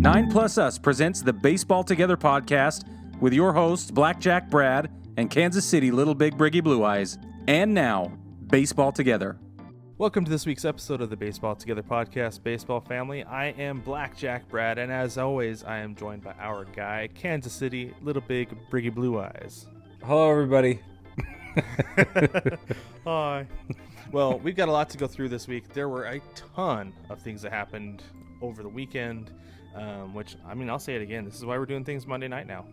9 Plus Us presents the Baseball Together podcast with your hosts, Blackjack Brad and Kansas City Little Big Briggy Blue Eyes. And now, Baseball Together. Welcome to this week's episode of the Baseball Together podcast, Baseball Family. I am Blackjack Brad, and as always, I am joined by our guy, Kansas City Little Big Briggy Blue Eyes. Hello, everybody. Hi. Well, we've got a lot to go through this week. There were a ton of things that happened over the weekend, which, I mean, I'll say it again. This is why we're doing things Monday night now.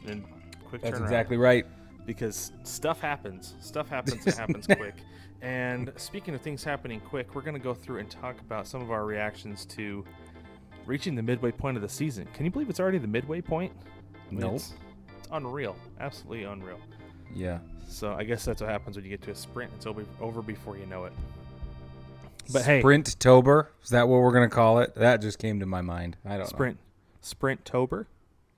And quick That's turnaround. exactly right. Because stuff happens. Stuff happens and happens quick. And speaking of things happening quick, we're going to go through and talk about some of our reactions to reaching the midway point of the season. Can you believe it's already the midway point? Nope. It's unreal. Absolutely unreal. Yeah. So I guess that's what happens when you get to a sprint. It's over before you know it. But hey, Sprint-tober? Is that what we're going to call it? That just came to my mind. I don't know. Sprint-tober?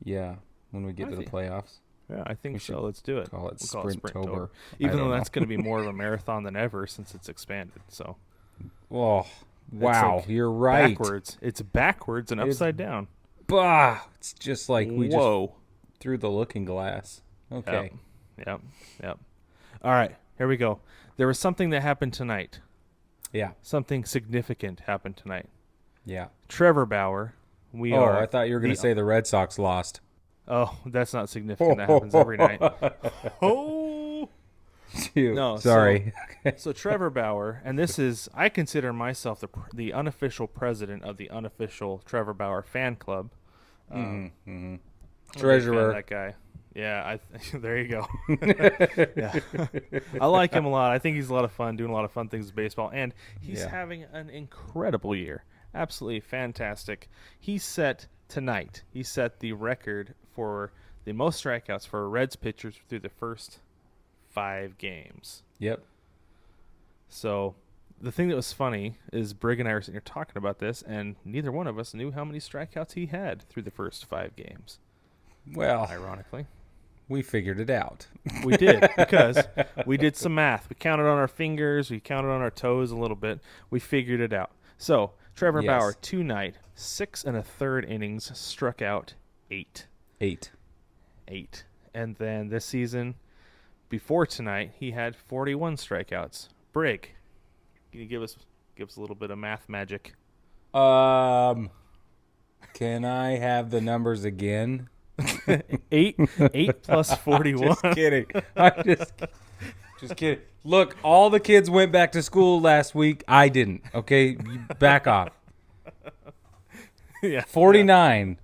Yeah, when we get to the playoffs. Yeah, I think so. Let's do it. Call it We'll Sprint-tober. Even though that's going to be more of a marathon than ever since it's expanded. So. Oh, wow. Like you're right. Backwards. It's backwards and upside down. Bah! It's just like we Whoa. just threw the looking glass. Okay. Yep. All right, here we go. There was something that happened tonight. Yeah. Something significant happened tonight. Yeah. Trevor Bauer. I thought you were going to say the Red Sox lost. Oh, that's not significant. That happens every night. Oh. Shoot. No, sorry. So Trevor Bauer, and this is, I consider myself the unofficial president of the unofficial Trevor Bauer fan club. Treasurer. That guy. Yeah, there you go. Yeah. I like him a lot. I think he's a lot of fun, doing a lot of fun things with baseball, and he's having an incredible year. Absolutely fantastic. He set the record for the most strikeouts for Reds pitchers through the first 5 games. Yep. So the thing that was funny is Brig and I were sitting here talking about this, and neither one of us knew how many strikeouts he had through the first 5 games. Well, ironically, we figured it out. We did, because we did some math. We counted on our fingers. We counted on our toes a little bit. We figured it out. So Trevor Bauer, tonight, 6 1/3 innings, struck out 8. 8. And then this season, before tonight, he had 41 strikeouts. Brig, can you give us a little bit of math magic? Can I have the numbers again? 8 plus 41. Just kidding. I'm just kidding. Look, all the kids went back to school last week. I didn't. Okay, you back off. Yeah, 49.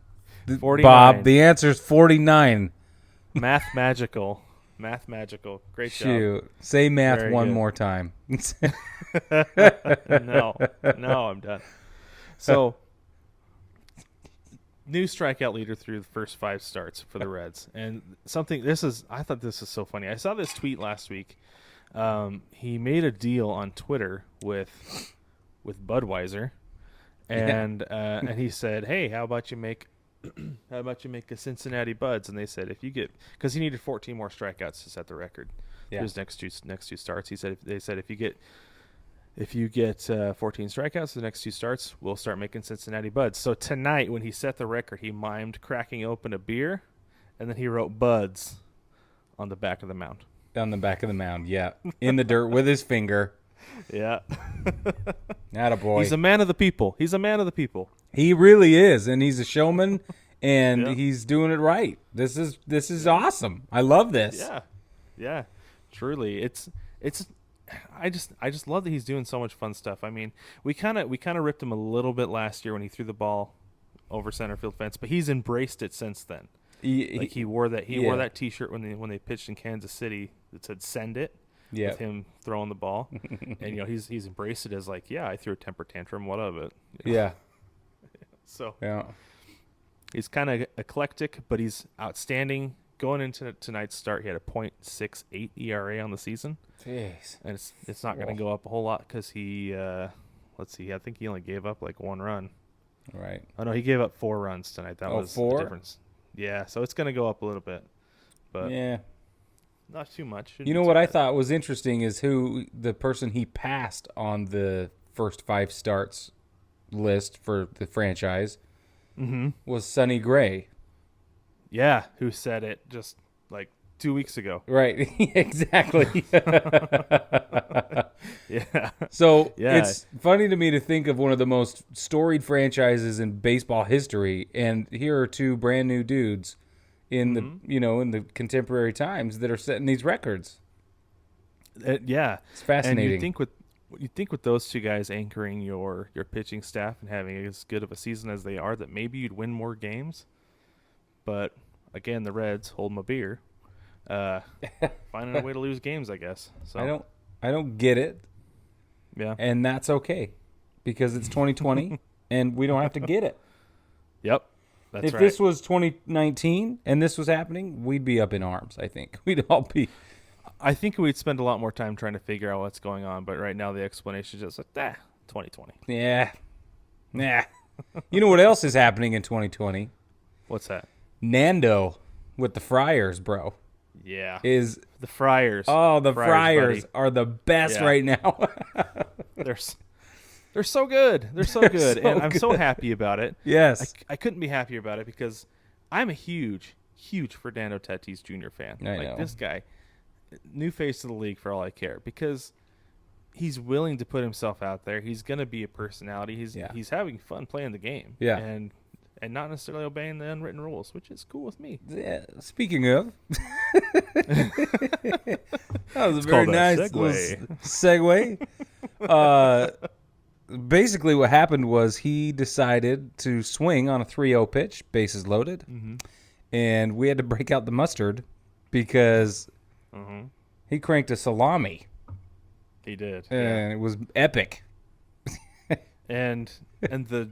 49. Bob, the answer's 49. Math magical. Great job. Shoot. Say math Very one good. more time. No, I'm done. So, new strikeout leader through the first 5 starts for the Reds. And I thought this is so funny. I saw this tweet last week. He made a deal on Twitter with Budweiser, and he said, "Hey, how about you make a Cincinnati Buds?" And they said, because he needed 14 more strikeouts to set the record. Yeah. His next two starts. They said if you get 14 strikeouts the next 2 starts, we'll start making Cincinnati Buds. So tonight, when he set the record, he mimed cracking open a beer, and then he wrote Buds on the back of the mound. On the back of the mound, yeah. In the dirt with his finger. Yeah. Attaboy. He's a man of the people. He really is, and he's a showman, and he's doing it right. This is awesome. I love this. Yeah. Truly, it's. I just love that he's doing so much fun stuff. I mean, we kind of ripped him a little bit last year when he threw the ball over center field fence, but he's embraced it since then. He wore that T-shirt when they pitched in Kansas City that said "Send It." Yeah. With him throwing the ball, and he's embraced it as like, I threw a temper tantrum. What of it? Yeah. So yeah, he's kind of eclectic, but he's outstanding. Going into tonight's start, he had a .68 ERA on the season. Jeez. And it's not going to go up a whole lot because he, let's see, I think he only gave up like 1 run. Right. Oh, no, he gave up 4 runs tonight. That was 4? the difference. Yeah, so it's going to go up a little bit. But yeah. Not too much. You know what I thought was interesting is who the person he passed on the first 5 starts list for the franchise. was Sonny Gray. Yeah, who said it just like 2 weeks ago. Right, exactly. Yeah. So Yeah. it's funny to me to think of one of the most storied franchises in baseball history, and here are two brand new dudes in the in the contemporary times that are setting these records. Yeah, It's fascinating. And you think with those two guys anchoring your pitching staff and having as good of a season as they are, that maybe you'd win more games. But again, the Reds hold them a beer, finding a way to lose games, I guess. So I don't get it. Yeah, and that's okay because it's 2020 and we don't have to get it. Yep, that's if right. this was 2019 and this was happening, we'd be up in arms. I think we'd all be. I think we'd spend a lot more time trying to figure out what's going on, but right now the explanation is just like, 2020. Yeah. Nah. You know what else is happening in 2020? What's that? Nando with the Friars, bro. Yeah. Is the Friars. Oh, the Friars are the best right now. They're so good. They're so good. And I'm so happy about it. Yes. I couldn't be happier about it because I'm a huge Fernando Tatis Jr. fan. I know. This guy, new face of the league for all I care, because he's willing to put himself out there. He's going to be a personality. He's having fun playing the game. Yeah. And not necessarily obeying the unwritten rules, which is cool with me. Yeah. Speaking of, that was a very nice segue. Basically, what happened was he decided to swing on a 3-0 pitch, bases loaded, and we had to break out the mustard because he cranked a salami. He did, and it was epic. and the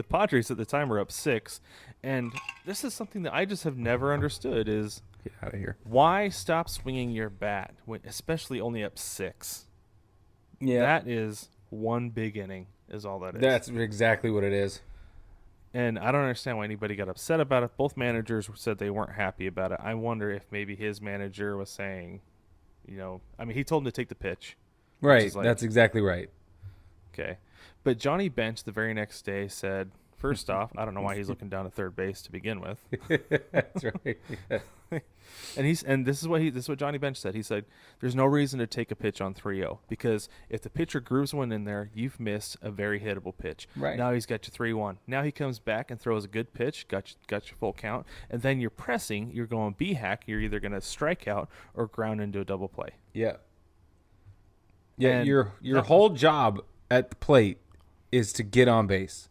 Padres at the time were up 6, and this is something that I just have never understood is get out of here. Why stop swinging your bat, especially only up 6? Yeah. That is one big inning is all that is. That's exactly what it is. And I don't understand why anybody got upset about it. Both managers said they weren't happy about it. I wonder if maybe his manager was saying, he told him to take the pitch. Right, that's exactly right. Okay. But Johnny Bench the very next day said, first off, I don't know why he's looking down at third base to begin with. That's right. Yeah. And this is what Johnny Bench said. He said, there's no reason to take a pitch on 3-0 because if the pitcher grooves one in there, you've missed a very hittable pitch. Right. Now he's got you 3-1. Now he comes back and throws a good pitch, got your full count, and then you're pressing, you're going B-hack, you're either going to strike out or ground into a double play. Yeah. Yeah, and your whole job at the plate is to get on base.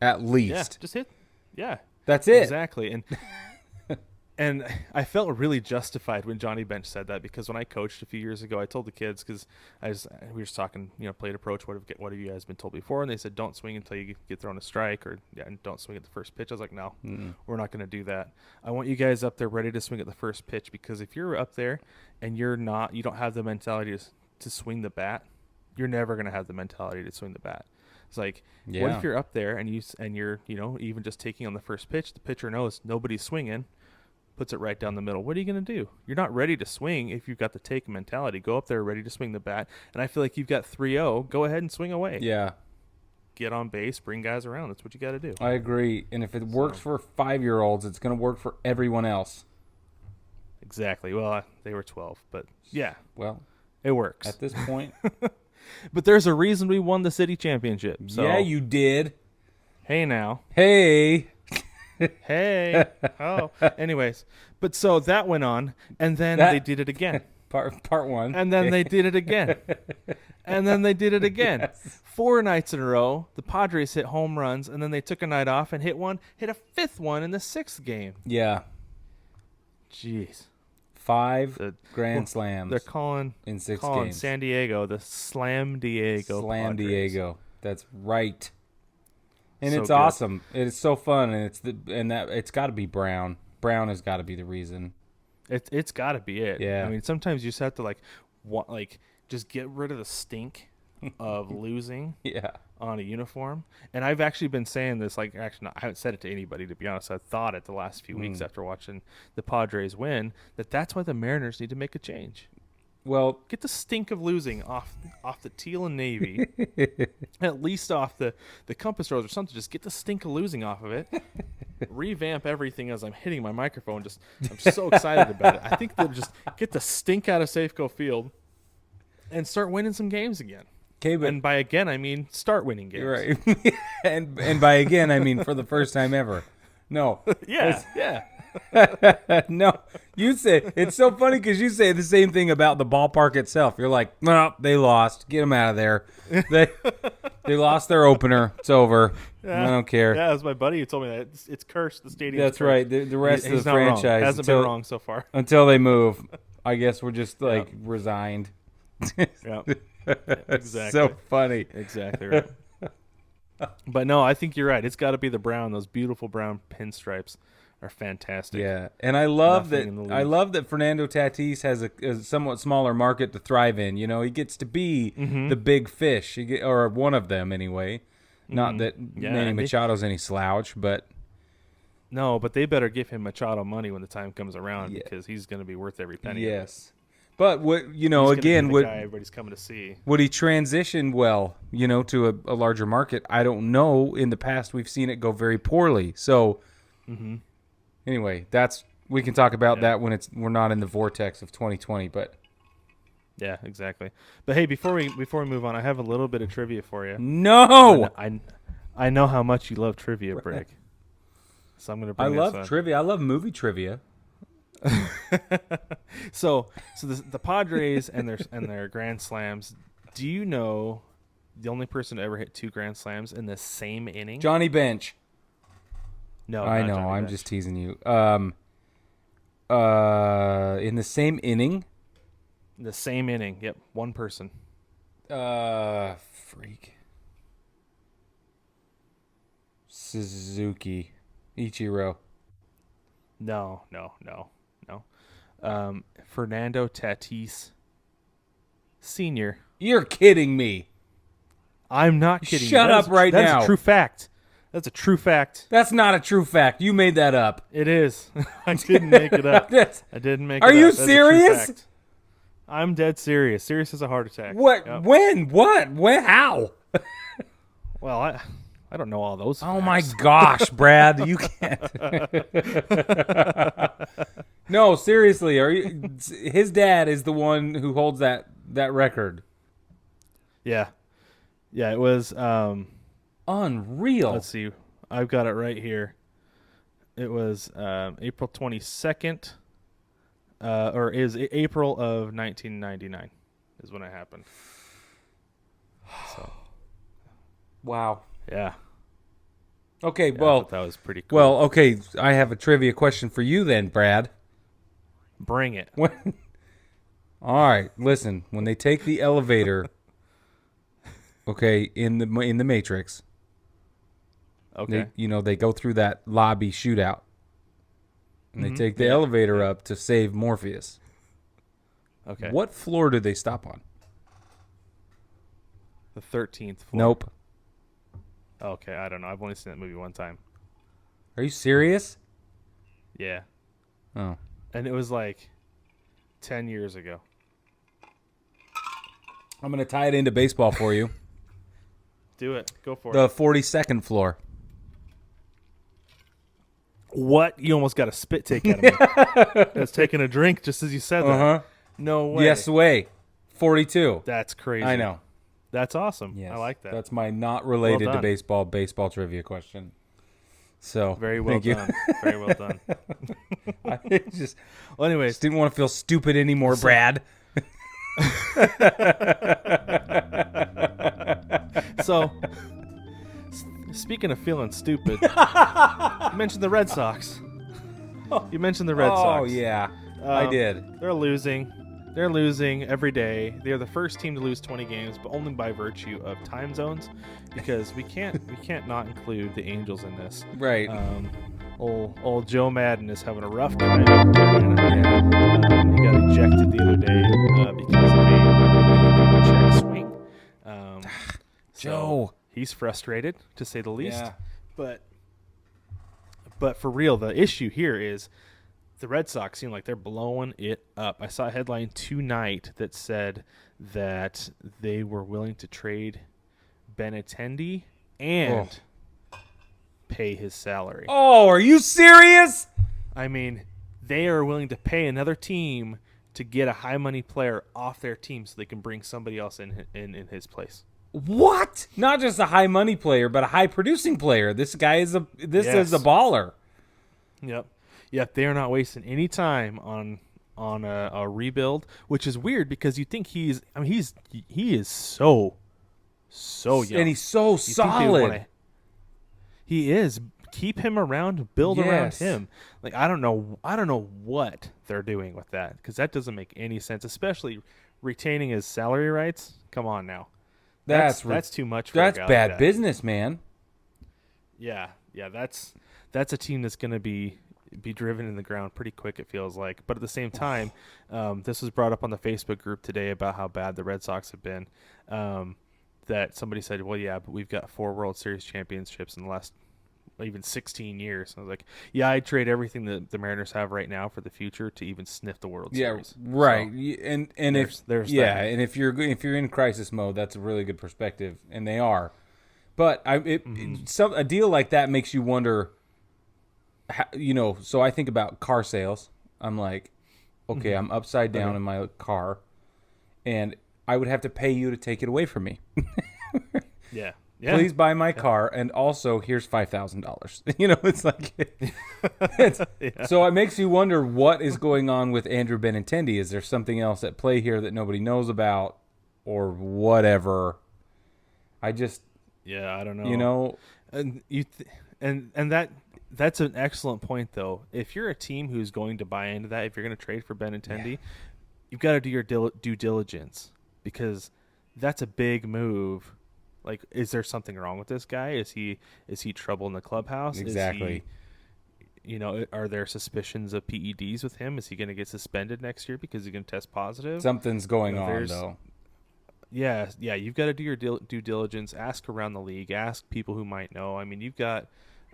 At least. Yeah, just hit. Yeah. That's it. Exactly. And I felt really justified when Johnny Bench said that because when I coached a few years ago, I told the kids because we were just talking, plate approach. What have you guys been told before? And they said, don't swing until you get thrown a strike, and don't swing at the first pitch. I was like, no, we're not going to do that. I want you guys up there ready to swing at the first pitch because if you're up there and you don't have the mentality to swing the bat, you're never going to have the mentality to swing the bat. It's like, what if you're up there and you're even just taking on the first pitch, the pitcher knows nobody's swinging, puts it right down the middle. What are you going to do? You're not ready to swing if you've got the take mentality. Go up there ready to swing the bat. And I feel like you've got 3-0. Go ahead and swing away. Yeah. Get on base, bring guys around. That's what you got to do. I agree. And if it works for 5-year-olds, it's going to work for everyone else. Exactly. Well, they were 12, but yeah. Well, it works. At this point. But there's a reason we won the city championship. So. Yeah, you did. Hey, now. Hey. Hey. Oh. Anyways, but so that went on, and then they did it again. Part one. And then they did it again. And then they did it again. Yes. 4 nights in a row, the Padres hit home runs, and then they took a night off and hit a 5th one in the 6th game. Yeah. Jeez. 5 grand slams. They're calling in 6 games. San Diego the Slam Diego. Slam Padres. Diego. That's right. And so it's good. awesome. It's so fun, and it's got to be Brown. Brown has got to be the reason. It's got to be it. Yeah. I mean, sometimes you just have to just get rid of the stink of losing. Yeah. On a uniform. And I've actually been saying this, I haven't said it to anybody, to be honest. I thought it the last few weeks after watching the Padres win, that's why the Mariners need to make a change. Well, get the stink of losing off the teal and navy, at least off the compass rose or something. Just get the stink of losing off of it. Revamp everything as I'm hitting my microphone. I'm so excited about it. I think they'll just get the stink out of Safeco Field and start winning some games again. Okay, but and by again I mean start winning games. Right. and by again I mean for the first time ever. No. Yeah. No, you say it's so funny because you say the same thing about the ballpark itself. You're like, well, they lost. Get them out of there. They lost their opener. It's over. Yeah. I don't care. Yeah, it was my buddy who told me that it's cursed. The stadium. That's right. The rest of the franchise hasn't been wrong so far until they move. I guess we're just resigned. Yeah, exactly. So funny. Exactly right. But no, I think you're right. It's got to be the brown. Those beautiful brown pinstripes are fantastic. Yeah, and I love that Fernando Tatis has a somewhat smaller market to thrive in. You know, he gets to be the big fish, or one of them anyway. Not that Manny Machado's any slouch, but no, but they better give him Machado money when the time comes around because he's going to be worth every penny. Yes, but what he's again, the guy everybody's coming to see. Would he transition well? To a larger market? I don't know. In the past, we've seen it go very poorly. So. Mm-hmm. Anyway, we can talk about that when we're not in the vortex of 2020, but yeah, exactly. But hey, before we move on, I have a little bit of trivia for you. No, I know how much you love trivia, Brig. So I'm going to bring I love trivia. I love movie trivia. So the Padres and their grand slams. Do you know the only person to ever hit 2 grand slams in the same inning? Johnny Bench. No, I know. Johnny I'm Bench. just teasing you. In the same inning. The same inning. Yep, one person. Freak. Suzuki, Ichiro. No. Fernando Tatis Sr. You're kidding me. I'm not kidding. Shut up right now. That's a true fact. That's a true fact. That's not a true fact. You made that up. It is. I didn't make it up. I didn't make it up. Are you That's serious? I'm dead serious. Serious as a heart attack. What? Yep. When? What? When? How? Well, I don't know all those facts. Oh, my gosh, Brad. You can't. No, seriously. His dad is the one who holds that record. Yeah. Yeah, it was... Unreal. Let's see. I've got it right here. It was April 22nd, or is April of 1999 is when it happened. So. Wow. Yeah. Okay, Yeah, well, that was pretty cool. Well, okay, I have a trivia question for you then, Brad. Bring it. All right, listen. When they take the elevator, okay, in the Matrix. Okay. They go through that lobby shootout. And they take the elevator up to save Morpheus. Okay. What floor do they stop on? The 13th floor. Nope. Okay, I don't know. I've only seen that movie one time. Are you serious? Yeah. Oh. And it was like 10 years ago. I'm going to tie it into baseball for you. Do it. Go for it. The 42nd floor. What? You almost got a spit take out of me. I was taking a drink just as you said that. No way. Yes way. 42. That's crazy. I know. That's awesome. Yes. I like that. That's my not related Well to baseball trivia question. So very well thank you. done. Very well done. I just anyways, didn't want to feel stupid anymore, Brad. So, speaking of feeling stupid, you mentioned the Red Sox. You mentioned the Red Sox. Oh, yeah. I did. They're losing. They're losing every day. They're the first team to lose 20 games, but only by virtue of time zones, because we can't not include the Angels in this. Right. Old Joe Madden is having a rough time. He got ejected the other day because of a check swing. Joe. So he's frustrated, to say the least. Yeah. But for real, the issue here is the Red Sox seem like they're blowing it up. I saw a headline tonight that said that they were willing to trade Benintendi and pay his salary. Oh, are you serious? I mean, they are willing to pay another team to get a high money player off their team so they can bring somebody else in his place. What? Not just a high money player, but a high producing player. This guy is is a baller. Yep. Yep. They are not wasting any time on a rebuild, which is weird because you think he is so young. And he's so solid. He is. Keep him around, build around him. Like I don't know what they're doing with that because that doesn't make any sense, especially retaining his salary rights. Come on now. That's too much for a guy bad like that. business, man. Yeah, that's a team that's going to be driven in the ground pretty quick, it feels like. But at the same time, this was brought up on the Facebook group today about how bad the Red Sox have been. That somebody said, well, yeah, but we've got 4 World Series championships in the last even 16 years. I was like, yeah, I'd trade everything that the Mariners have right now for the future to even sniff the World Series. Yeah, right. So, and if you're in crisis mode, that's a really good perspective, and they are. But a deal like that makes you wonder. So I think about car sales. I'm like, okay, I'm upside down in my car, and I would have to pay you to take it away from me. Yeah. Please buy my car, and also here's $5,000. It's like, So it makes you wonder what is going on with Andrew Benintendi. Is there something else at play here that nobody knows about, or whatever? I don't know. And that's an excellent point, though. If you're a team who's going to buy into that, if you're going to trade for Benintendi, you've got to do your due diligence because that's a big move. Like, is there something wrong with this guy? Is he trouble in the clubhouse? Exactly. Are there suspicions of PEDs with him? Is he going to get suspended next year because he's going to test positive? Something's going on, though. Yeah, you've got to do your due diligence. Ask around the league. Ask people who might know. I mean, you've got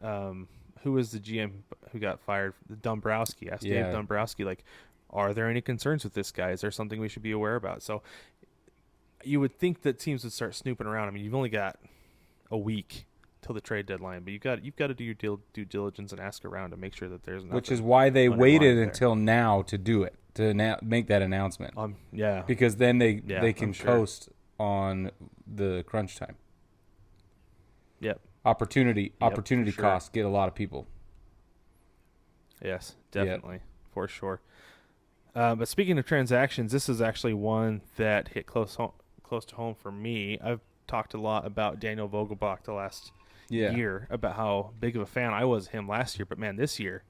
who was the GM who got fired? Dombrowski. Ask Dave Dombrowski, like, are there any concerns with this guy? Is there something we should be aware about? So you would think that teams would start snooping around. I mean, you've only got a week till the trade deadline, but you've got to do your due diligence and ask around to make sure that there's nothing. Which is why they waited until now to do it, to make that announcement. Because then they can coast on the crunch time. Yep. Opportunity costs get a lot of people. Yes, definitely, for sure. But speaking of transactions, this is actually one that hit close to home for me. I've talked a lot about Daniel Vogelbach the last year, about how big of a fan I was of him last year. But, man, this year,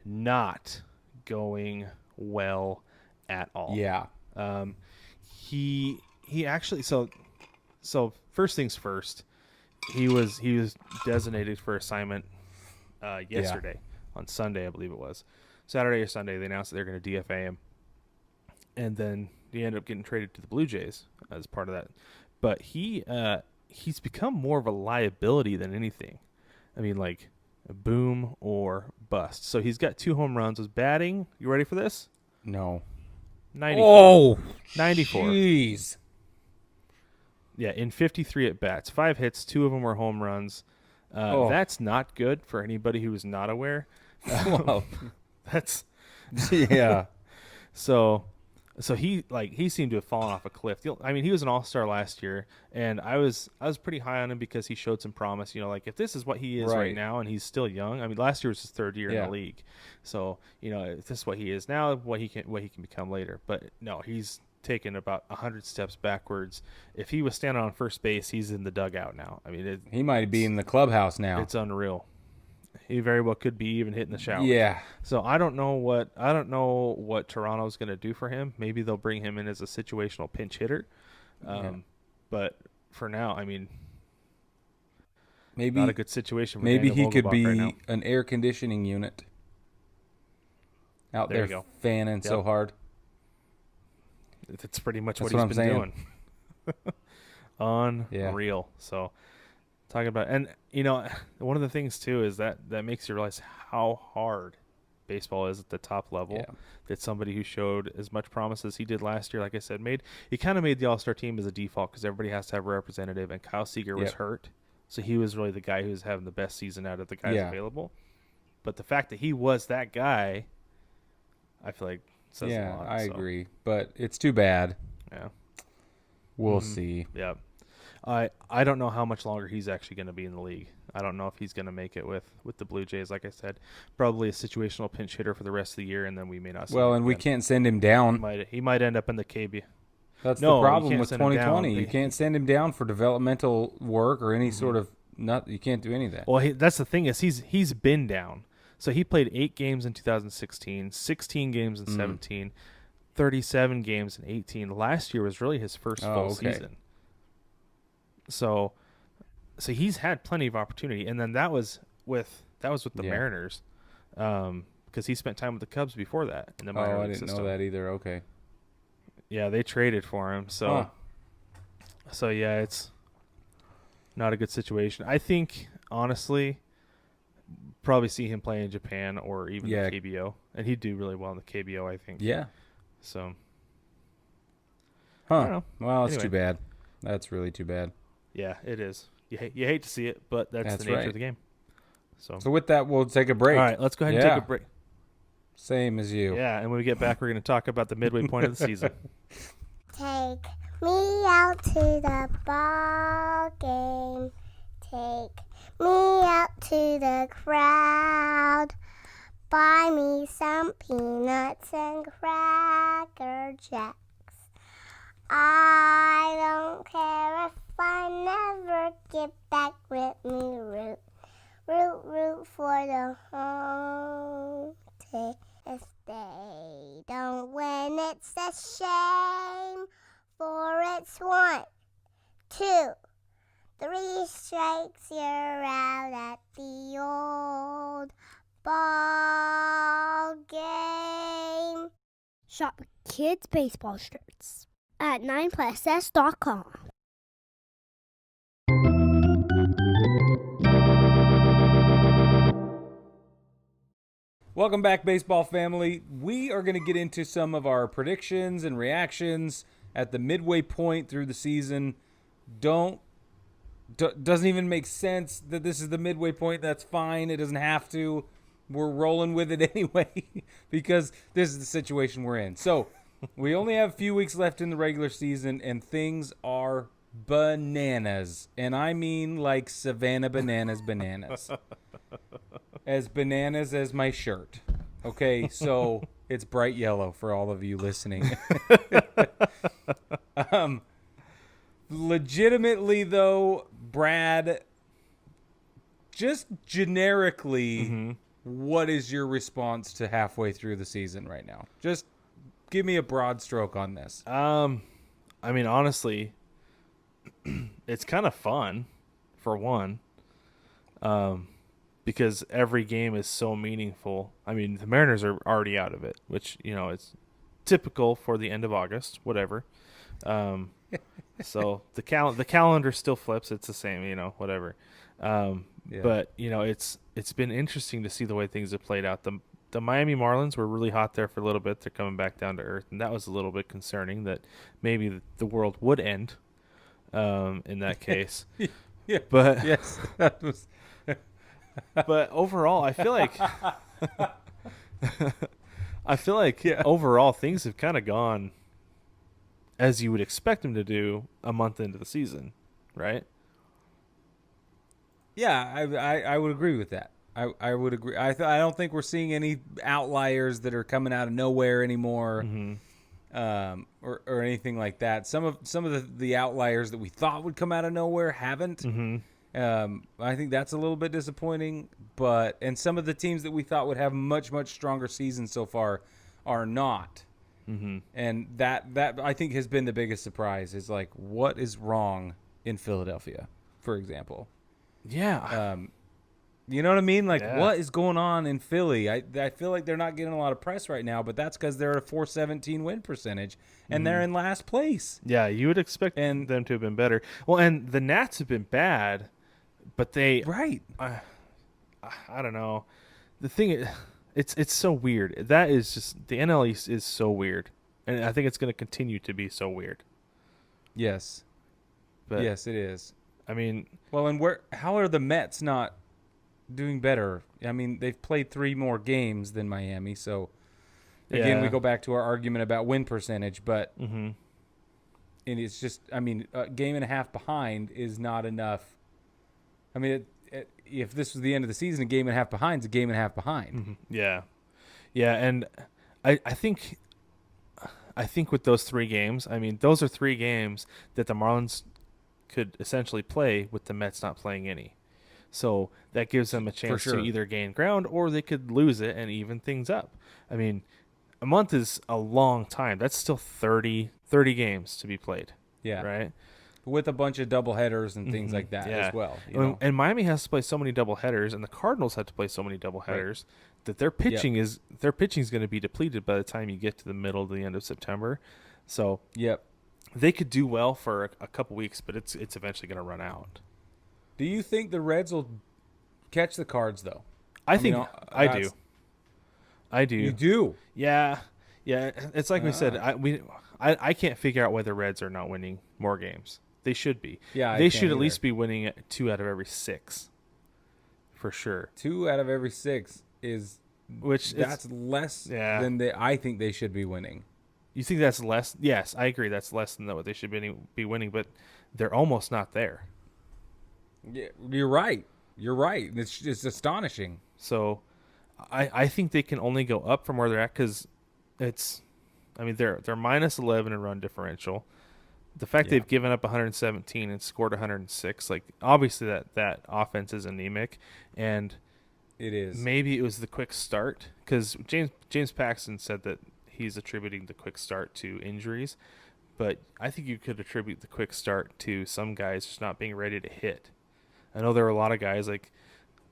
not going well at all. Yeah. He actually – so first things first, he was designated for assignment yesterday on Sunday, I believe it was. Saturday or Sunday, they announced that they're going to DFA him. And then he ended up getting traded to the Blue Jays as part of that. But he's become more of a liability than anything. I mean, like, boom or bust. So he's got 2 home runs. Was batting, you ready for this? No. 94. Oh, 94. Jeez. Yeah, in 53 at-bats. 5 hits, 2 of them were home runs. That's not good for anybody who is not aware. That's So he seemed to have fallen off a cliff. I mean, he was an all-star last year, and I was pretty high on him because he showed some promise. Like if this is what he is right now, and he's still young. I mean, last year was his 3rd year in the league, so if this is what he is now, what he can become later. But no, he's taken about 100 steps backwards. If he was standing on first base, he's in the dugout now. I mean, he might be in the clubhouse now. It's unreal. He very well could be even hitting the shower. Yeah. So I don't know what Toronto's going to do for him. Maybe they'll bring him in as a situational pinch hitter. But for now, I mean, maybe not a good situation. For maybe Daniel he could be right an air conditioning unit out there fanning so hard. That's pretty much what he's been doing. Unreal. Yeah. So talking about, and one of the things too is that makes you realize how hard baseball is at the top level. Yeah. That somebody who showed as much promise as he did last year, like I said, he kind of made the All-Star team as a default because everybody has to have a representative, and Kyle Seager was hurt. So he was really the guy who was having the best season out of the guys available. But the fact that he was that guy, I feel like says a lot. I agree. But it's too bad. Yeah. We'll see. Yeah. I don't know how much longer he's actually going to be in the league. I don't know if he's going to make it with the Blue Jays. Like I said, probably a situational pinch hitter for the rest of the year, and then we may not see him and again. we can't send him down. He might end up in the KB. That's the problem with send him 2020. down. You can't send him down for developmental work or any sort of you can't do any of that. Well, that's the thing is he's been down. So he played 8 games in 2016, 16 games in 17, 37 games in 18. Last year was really his first full season. So he's had plenty of opportunity, and then that was with the Mariners, because he spent time with the Cubs before that in the minor league system. I didn't know that either. Okay. Yeah, they traded for him. So yeah, it's not a good situation. I think honestly, probably see him play in Japan or even the KBO, and he'd do really well in the KBO, I think. Yeah. So. Huh. I don't know. Well, it's too bad. That's really too bad. Yeah, it is. You hate to see it, but that's the nature of the game. So with that, we'll take a break. All right, let's go ahead and take a break. Same as you. Yeah, and when we get back, we're going to talk about the midway point of the season. Take me out to the ball game. Take me out to the crowd. Buy me some peanuts and Cracker Jacks. I don't care if I never get back with me. Root for the home team. If they don't win, it's a shame. For it's 1, 2, 3 strikes, you're out at the old ball game. Shop kids' baseball shirts at 9pluss.com. Welcome back, baseball family. We are going to get into some of our predictions and reactions at the midway point through the season. Doesn't even make sense that this is the midway point. That's fine. It doesn't have to. We're rolling with it anyway because this is the situation we're in. So we only have a few weeks left in the regular season, and things are bananas. And I mean like Savannah bananas. As bananas as my shirt. Okay, so it's bright yellow for all of you listening. Legitimately, though, Brad, just generically, what is your response to halfway through the season right now? Just give me a broad stroke on this. I mean, honestly, it's kind of fun, for one. Because every game is so meaningful. I mean, the Mariners are already out of it, which, it's typical for the end of August, whatever. So the calendar still flips. It's the same, whatever. But, it's been interesting to see the way things have played out. The Miami Marlins were really hot there for a little bit. They're coming back down to earth, and that was a little bit concerning that maybe the world would end in that case. Yeah. But yes, that was... But overall, I feel like overall things have kind of gone as you would expect them to do a month into the season, right? Yeah, I would agree with that. I would agree. I don't think we're seeing any outliers that are coming out of nowhere anymore, or anything like that. Some of the outliers that we thought would come out of nowhere haven't. I think that's a little bit disappointing, and some of the teams that we thought would have much, much stronger seasons so far are not. And that I think has been the biggest surprise is like, what is wrong in Philadelphia, for example? Yeah. You know what I mean? Like, what is going on in Philly? I feel like they're not getting a lot of press right now, but that's because they're at a .417 win percentage, and they're in last place. Yeah, you would expect them to have been better. Well, and the Nats have been bad. But they right. I don't know. The thing is, It's so weird. That is just the NL East is so weird, and I think it's going to continue to be so weird. Yes. But, yes, it is. I mean, well, and how are the Mets not doing better? I mean, they've played 3 more games than Miami, so again, we go back to our argument about win percentage, but and it's just, I mean, a game and a half behind is not enough. I mean, if this was the end of the season, a game and a half behind is a game and a half behind. Yeah, and I think with those 3 games, I mean, those are 3 games that the Marlins could essentially play with the Mets not playing any. So that gives them a chance to either gain ground or they could lose it and even things up. I mean, a month is a long time. That's still 30 games to be played. Yeah. Right? With a bunch of doubleheaders and things like that as well. You know? And Miami has to play so many doubleheaders, and the Cardinals have to play so many doubleheaders that their pitching is going to be depleted by the time you get to the middle to the end of September. So they could do well for a couple weeks, but it's eventually going to run out. Do you think the Reds will catch the Cards though? I think I do. I do. You do? Yeah. It's like we said. I can't figure out why the Reds are not winning more games. They should be. Yeah, they should at least be winning 2 out of every 6, for sure. 2 out of every 6 is that's less than I think they should be winning. You think that's less? Yes, I agree. That's less than what they should be winning, but they're almost not there. Yeah, you're right. It's astonishing. So, I think they can only go up from where they're at because they're minus 11 in run differential. The fact they've given up 117 and scored 106, like obviously that offense is anemic, and it is. Maybe it was the quick start because James Paxton said that he's attributing the quick start to injuries, but I think you could attribute the quick start to some guys just not being ready to hit. I know there were a lot of guys like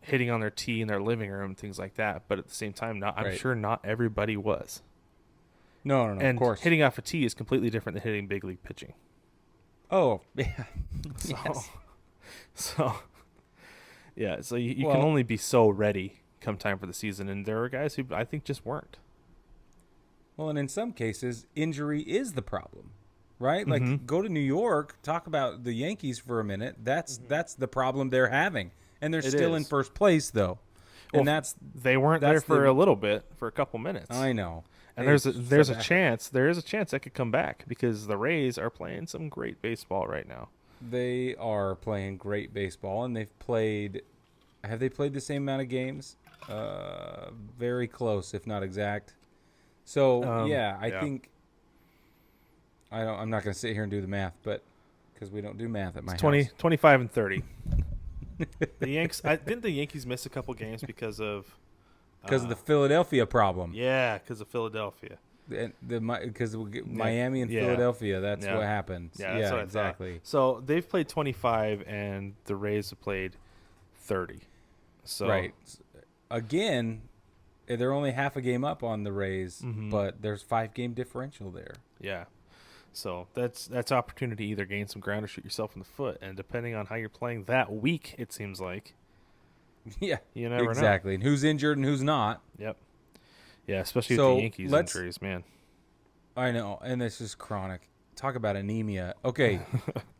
hitting on their tee in their living room and things like that, but at the same time, I'm sure not everybody was. No, and of course. Hitting off a tee is completely different than hitting big league pitching. Oh, yeah. So you can only be so ready come time for the season, and there are guys who I think just weren't. Well, and in some cases, injury is the problem, right? Like, go to New York, talk about the Yankees for a minute. That's the problem they're having, and they're still in first place, though. Well, and they weren't there for a little bit, for a couple minutes. I know. And there is a chance that could come back because the Rays are playing some great baseball right now. They are playing great baseball, and have they played the same amount of games? Very close, if not exact. So, I think I'm not going to sit here and do the math, but because we don't do math at my house. 25 and 30. The Yankees didn't the Yankees miss a couple games because of the Philadelphia problem. Yeah, because of Philadelphia. Because Miami and Philadelphia, that's what happened. Yeah, that's what exactly. So they've played 25, and the Rays have played 30. So right. Again, they're only half a game up on the Rays, but there's 5-game differential there. Yeah. So that's opportunity to either gain some ground or shoot yourself in the foot, and depending on how you're playing that week, it seems like. Yeah, you never know. Exactly. And who's injured and who's not. Yep. Yeah, especially with the Yankees injuries, man. I know, and this is chronic. Talk about anemia. Okay,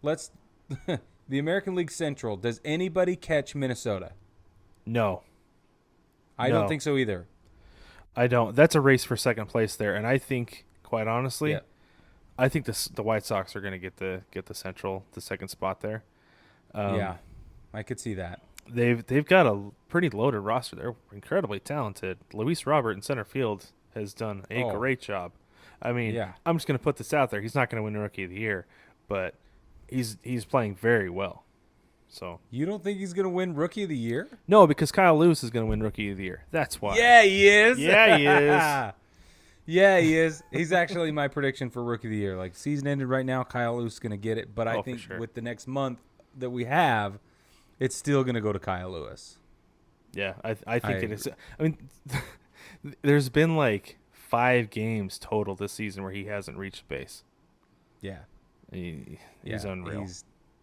let's – the American League Central, does anybody catch Minnesota? No. I don't think so either. I don't. That's a race for second place there, and I think, quite honestly, I think the White Sox are going to get the Central, the second spot there. Yeah, I could see that. They've got a pretty loaded roster. They're incredibly talented. Luis Robert in center field has done a great job. I mean, I'm just going to put this out there. He's not going to win Rookie of the Year, but he's playing very well. So you don't think he's going to win Rookie of the Year? No, because Kyle Lewis is going to win Rookie of the Year. That's why. Yeah, he is. Yeah, he is. Yeah, he is. He's actually my prediction for Rookie of the Year. Like, season ended right now, Kyle Lewis is going to get it. But I think with the next month that we have, it's still going to go to Kyle Lewis. Yeah, I think it is. I mean, there's been like 5 games total this season where he hasn't reached base. Yeah. He's unreal.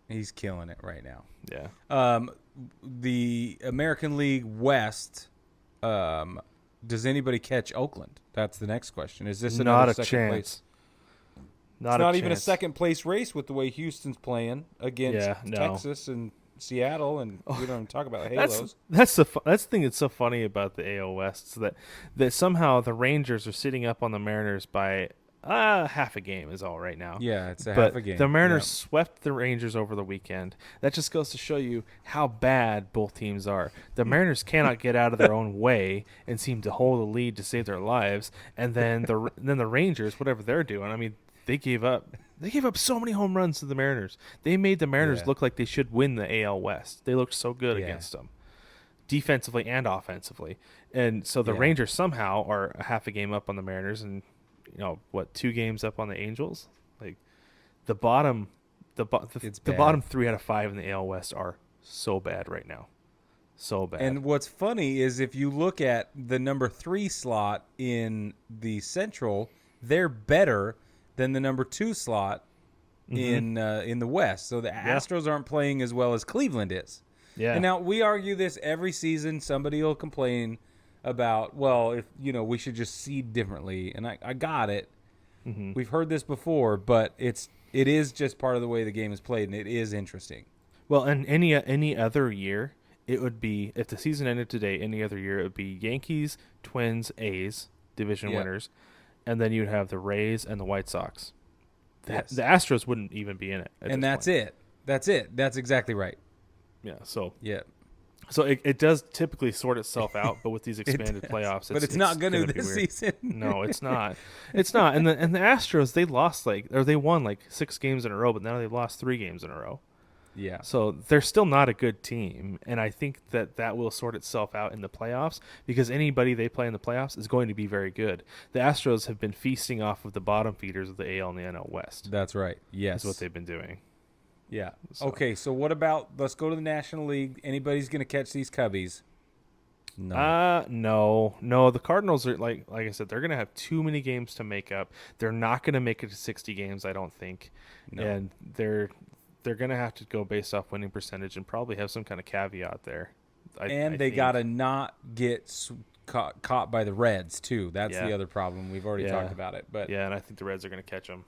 He's killing it right now. Yeah. The American League West, does anybody catch Oakland? That's the next question. Is this Not another a second chance. place? Not Even a chance. second place race with the way Houston's playing against Yeah, no. Texas and Seattle, and we don't even talk about the That's Halos. that's the thing that's so funny about the AL West is that somehow the Rangers are sitting up on the Mariners by half a game is all right now. Yeah, it's But half a game. the Mariners swept the Rangers over the weekend. That just goes to show you how bad both teams are. The Mariners cannot get out of their own way and seem to hold a lead to save their lives, and then the Rangers, whatever they're doing, I mean, they gave up so many home runs to the Mariners. They made the Mariners look like they should win the AL West. They looked so good against them, defensively and offensively. And so the Rangers somehow are a half a game up on the Mariners, and 2 games up on the Angels. Like the bottom 3 out of 5 in the AL West are so bad right now, so bad. And what's funny is if you look at the number 3 slot in the Central, they're better than the number 2 slot in the West. So the Astros aren't playing as well as Cleveland is. Yeah. And now we argue this every season. Somebody will complain about, well, if we should just seed differently. And I got it. Mm-hmm. We've heard this before, but it is just part of the way the game is played, and it is interesting. Well, and any other year, it would be, if the season ended today, any other year, it would be Yankees, Twins, division winners, and then you'd have the Rays and the White Sox. The Astros wouldn't even be in it. And that's it. That's it. That's exactly right. Yeah. So Yeah. So it does typically sort itself out, but with these expanded playoffs, But it's not going to be this weird. season. No, it's not. It's not. And the Astros, they won like 6 games in a row, but now they've lost 3 games in a row. Yeah. So they're still not a good team, and I think that will sort itself out in the playoffs because anybody they play in the playoffs is going to be very good. The Astros have been feasting off of the bottom feeders of the AL and the NL West. That's right. Yes. Is what they've been doing. Yeah. So. Okay, so what about, let's go to the National League. Anybody's going to catch these Cubbies? No. No. The Cardinals are, like I said, they're going to have too many games to make up. They're not going to make it to 60 games, I don't think. No. And they're going to have to go based off winning percentage and probably have some kind of caveat there. And they got to not get caught by the Reds, too. That's the other problem. We've already talked about it. But yeah, and I think the Reds are going to catch them.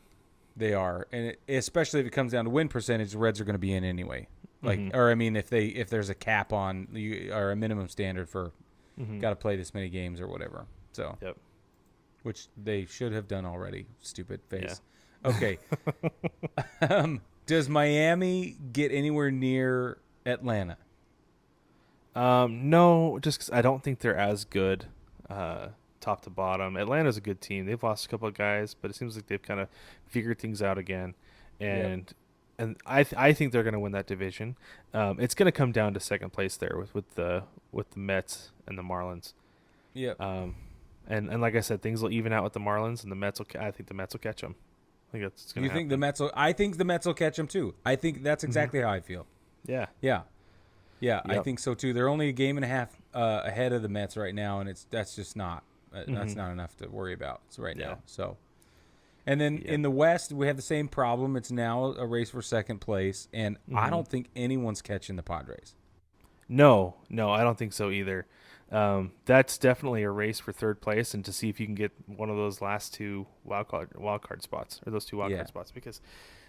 They are. And especially if it comes down to win percentage, the Reds are going to be in anyway. Or I mean, if there's a cap on or a minimum standard for got to play this many games or whatever. So, which they should have done already. Stupid face. Yeah. Okay. Does Miami get anywhere near Atlanta? No, just 'cause I don't think they're as good top to bottom. Atlanta's a good team. They've lost a couple of guys, but it seems like they've kind of figured things out again. And I think they're going to win that division. It's going to come down to second place there with the Mets and the Marlins. Yeah. And like I said, things will even out with the Marlins, and the Mets I think the Mets will catch them. I think that's going to happen. Think the Mets will? I think the Mets will catch them too. I think that's exactly how I feel. Yeah. Yeah. Yep. I think so too. They're only a game and a half ahead of the Mets right now, and that's just not that's not enough to worry about right now. So, and then in the West, we have the same problem. It's now a race for second place, and I don't think anyone's catching the Padres. No, I don't think so either. That's definitely a race for third place, and to see if you can get one of those last 2 wild card spots, or those 2 wild card spots, because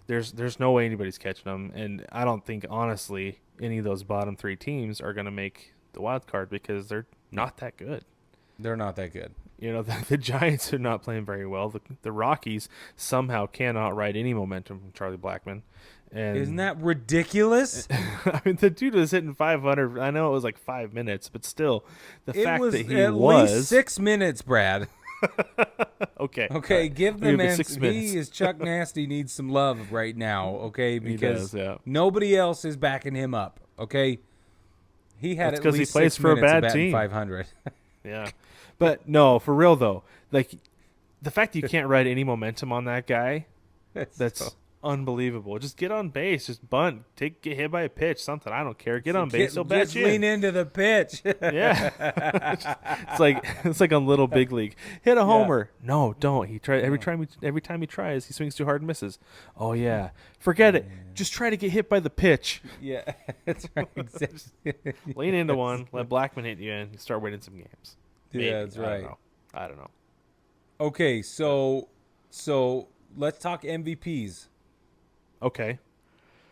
there's no way anybody's catching them, and I don't think honestly any of those bottom 3 teams are going to make the wild card because they're not that good. They're not that good. The Giants are not playing very well. The Rockies somehow cannot ride any momentum from Charlie Blackmon. And isn't that ridiculous? I mean, the dude was hitting 500. I know it was like 5 minutes, but still, the fact was that he at least 6 minutes, Brad. Okay. Right. Give the man. 6 minutes. He is Chuck Nasty needs some love right now. Okay, because he does, nobody else is backing him up. Okay, he had That's at least he plays 6 for a minutes bad of batting team. 500. Yeah, but no, for real though, like the fact that you can't ride any momentum on that guy, that's unbelievable. Just get on base, just bunt, get hit by a pitch, something. I don't care. Get on base, he'll bat just you. lean into the pitch. Yeah, it's like on Little Big League. Hit a homer. No, don't. He try every time he tries, he swings too hard and misses. Oh yeah, forget it. Just try to get hit by the pitch. Yeah, that's right. Exactly. Lean into one. Let Blackmon hit you, and you start winning some games. Maybe. Yeah, that's right. I don't know. Okay, so let's talk MVPs. Okay.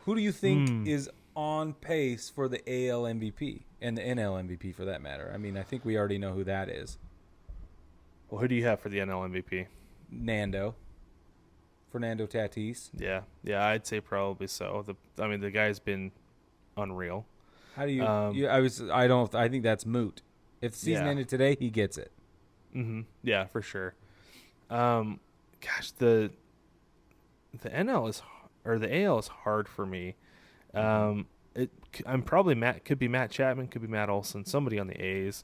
Who do you think is on pace for the AL MVP and the NL MVP for that matter? I mean, I think we already know who that is. Well, who do you have for the NL MVP? Fernando Tatis. Yeah, I'd say probably so. The guy's been unreal. How do you? I think that's moot. If the season ended today, he gets it. Mm-hmm. Yeah, for sure. Gosh, the NL the AL is hard for me. I'm probably could be Matt Chapman, could be Matt Olson, somebody on the A's.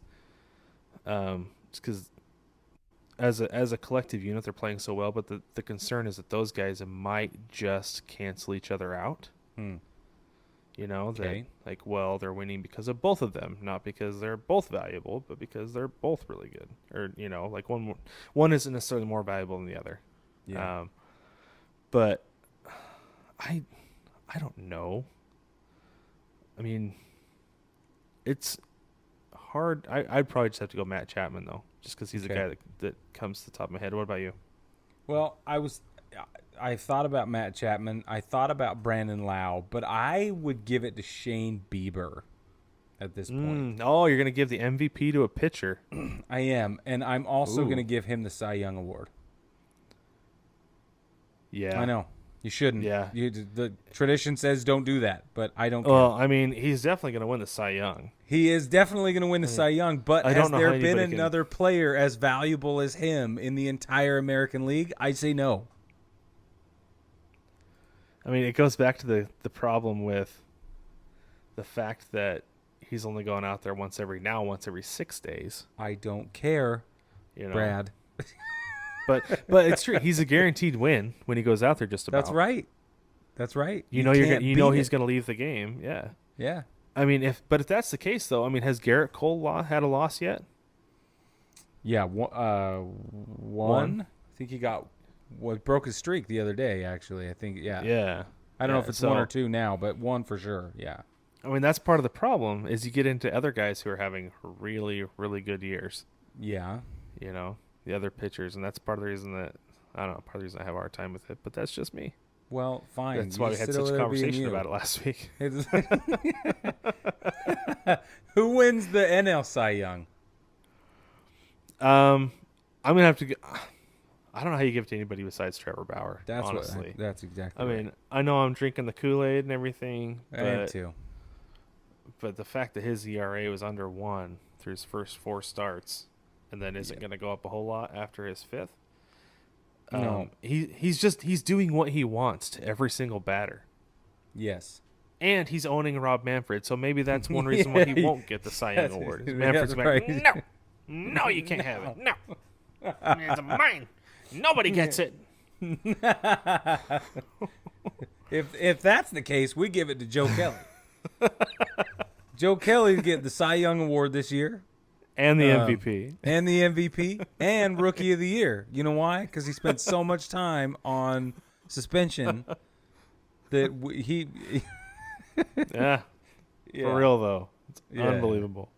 Just because as a collective unit, they're playing so well. But the concern is that those guys might just cancel each other out. You know, they're winning because of both of them, not because they're both valuable, but because they're both really good. Or, you know, like one isn't necessarily more valuable than the other. Yeah. But I don't know. I mean, it's hard. I'd probably just have to go Matt Chapman, though, just because he's the guy that comes to the top of my head. What about you? Well, I thought about Matt Chapman. I thought about Brandon Lau, but I would give it to Shane Bieber at this point. Oh, you're going to give the MVP to a pitcher. I am, and I'm also going to give him the Cy Young Award. Yeah. I know. You shouldn't. Yeah. The tradition says don't do that, but I don't care. Well, I mean, he's definitely going to win the Cy Young. He is definitely going to win the Cy Young, but has there been another player as valuable as him in the entire American League? I'd say no. I mean, it goes back to the problem with the fact that he's only going out there once every 6 days. I don't care, Brad. But it's true. He's a guaranteed win when he goes out there. Just about. That's right. You know he's going to leave the game. Yeah. Yeah. I mean, if that's the case, though, I mean, has Garrett Cole had a loss yet? Yeah. One. I think he broke his streak the other day. Actually, I think. Yeah. Yeah. I don't know if it's one or two now, but one for sure. Yeah. I mean, that's part of the problem is you get into other guys who are having really, really good years. Yeah. You know, the other pitchers, and that's part of the reason that part of the reason I have a hard time with it. But that's just me. Well, fine. That's why we had such a conversation about it last week. Who wins the NL Cy Young? I'm gonna have to. I don't know how you give it to anybody besides Trevor Bauer. Honestly, that's exactly. I mean, I know I'm drinking the Kool-Aid and everything. I am too. But the fact that his ERA was under 1 through his first 4 starts, and then isn't going to go up a whole lot after his 5th. No, he's doing what he wants to every single batter. Yes. And he's owning Rob Manfred, so maybe that's one reason why he won't get the Cy Young Award. Manfred's like, no, you can't have it. No, it's mine. Nobody gets it. If that's the case, we give it to Joe Kelly. Joe Kelly get the Cy Young Award this year. And the MVP. And the MVP. And Rookie of the Year. You know why? Because he spent so much time on suspension that he... yeah. For real, though. It's unbelievable.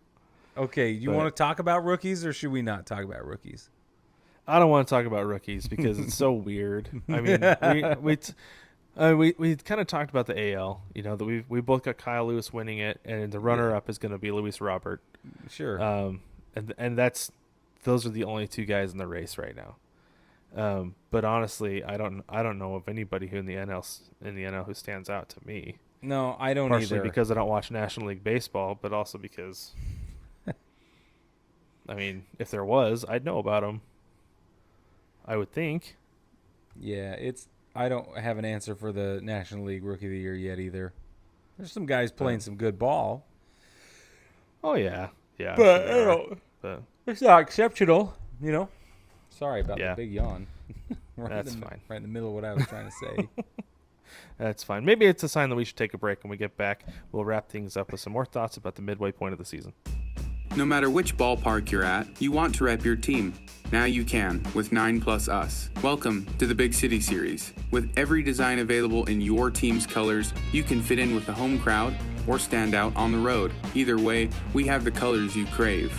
Okay, you want to talk about rookies, or should we not talk about rookies? I don't want to talk about rookies because it's so weird. I mean, we kind of talked about the AL. You know, that we both got Kyle Lewis winning it, and the runner-up is going to be Luis Robert. Sure. And those are the only 2 guys in the race right now. But honestly, I don't know of anybody who in the NL who stands out to me. No, I don't Partially either. because I don't watch National League Baseball, but also because, I mean, if there was, I'd know about him. I would think. Yeah, I don't have an answer for the National League Rookie of the Year yet either. There's some guys playing some good ball. Oh yeah, yeah. But it's not exceptional, you know. Sorry about the big yawn. That's fine. Right in the middle of what I was trying to say. That's fine. Maybe it's a sign that we should take a break. When we get back, we'll wrap things up with some more thoughts about the midway point of the season. No matter which ballpark you're at, you want to rep your team. Now you can with 9+ Us. Welcome to the Big City Series. With every design available in your team's colors, you can fit in with the home crowd or stand out on the road. Either way, we have the colors you crave.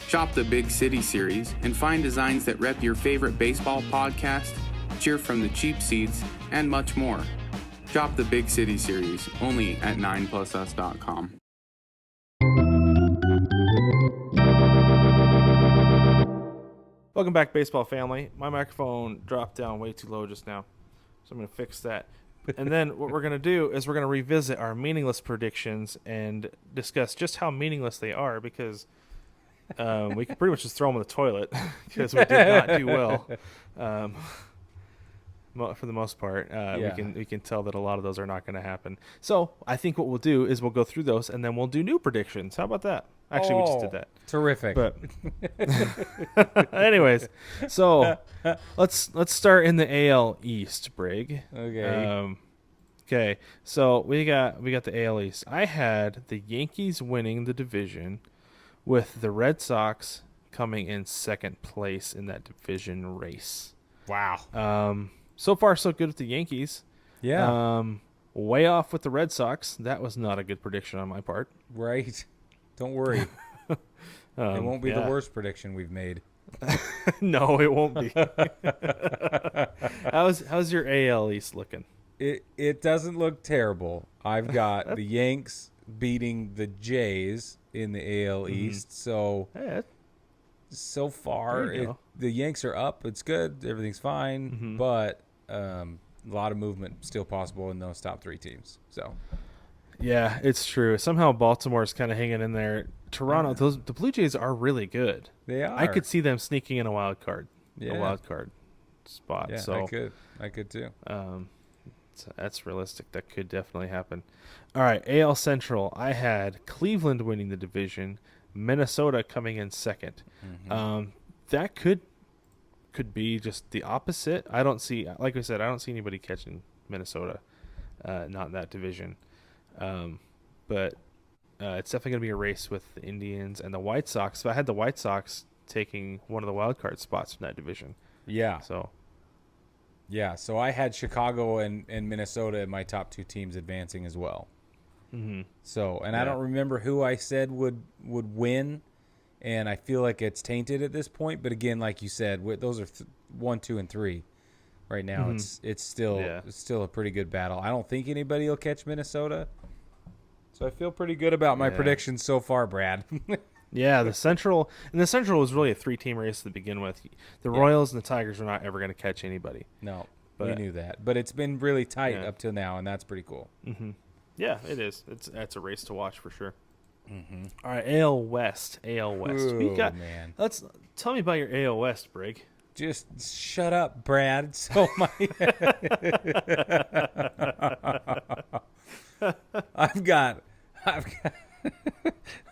Shop the Big City Series and find designs that rep your favorite baseball podcast, cheer from the cheap seats, and much more. Shop the Big City Series only at 9plusus.com. Welcome back, baseball family. My microphone dropped down way too low just now, so I'm going to fix that. And then what we're going to do is we're going to revisit our meaningless predictions and discuss just how meaningless they are, because we can pretty much just throw them in the toilet because we did not do well for the most part. We can tell that a lot of those are not going to happen. So I think what we'll do is we'll go through those and then we'll do new predictions. How about that? Actually, we just did that. Terrific. But anyways, so let's start in the AL East, Brig. Okay. Okay. So we got the AL East. I had the Yankees winning the division, with the Red Sox coming in second place in that division race. Wow. So far, so good with the Yankees. Yeah. Way off with the Red Sox. That was not a good prediction on my part. Right. Don't worry. It won't be the worst prediction we've made. No, it won't be. How's your AL East looking? It doesn't look terrible. I've got the Yanks beating the Jays in the AL East. So so far the Yanks are up. It's good. Everything's fine. But a lot of movement still possible in those top three teams. So yeah, it's true. Somehow Baltimore's kind of hanging in there. Toronto, the Blue Jays are really good. They are. I could see them sneaking in a wild card spot. Yeah, so I could too. So that's realistic. That could definitely happen. All right, AL Central. I had Cleveland winning the division, Minnesota coming in second. That could be just the opposite. I don't see, like I said, I don't see anybody catching Minnesota, not in that division. But it's definitely going to be a race with the Indians and the White Sox. So I had the White Sox taking one of the wild card spots from that division. Yeah. So I had Chicago and Minnesota in my top two teams advancing as well. So, and I don't remember who I said would win, and I feel like it's tainted at this point. But again, like you said, those are 1, 2, and 3. Right now, it's still a pretty good battle. I don't think anybody will catch Minnesota, so I feel pretty good about my predictions so far, Brad. Yeah, the Central was really a 3-team race to begin with. The Royals and the Tigers are not ever going to catch anybody. No, we knew that, but it's been really tight up till now, and that's pretty cool. Yeah, it is. It's a race to watch for sure. All right, AL West. Ooh, man. Let's tell me about your AL West, Brig. Just shut up, Brad. So I've got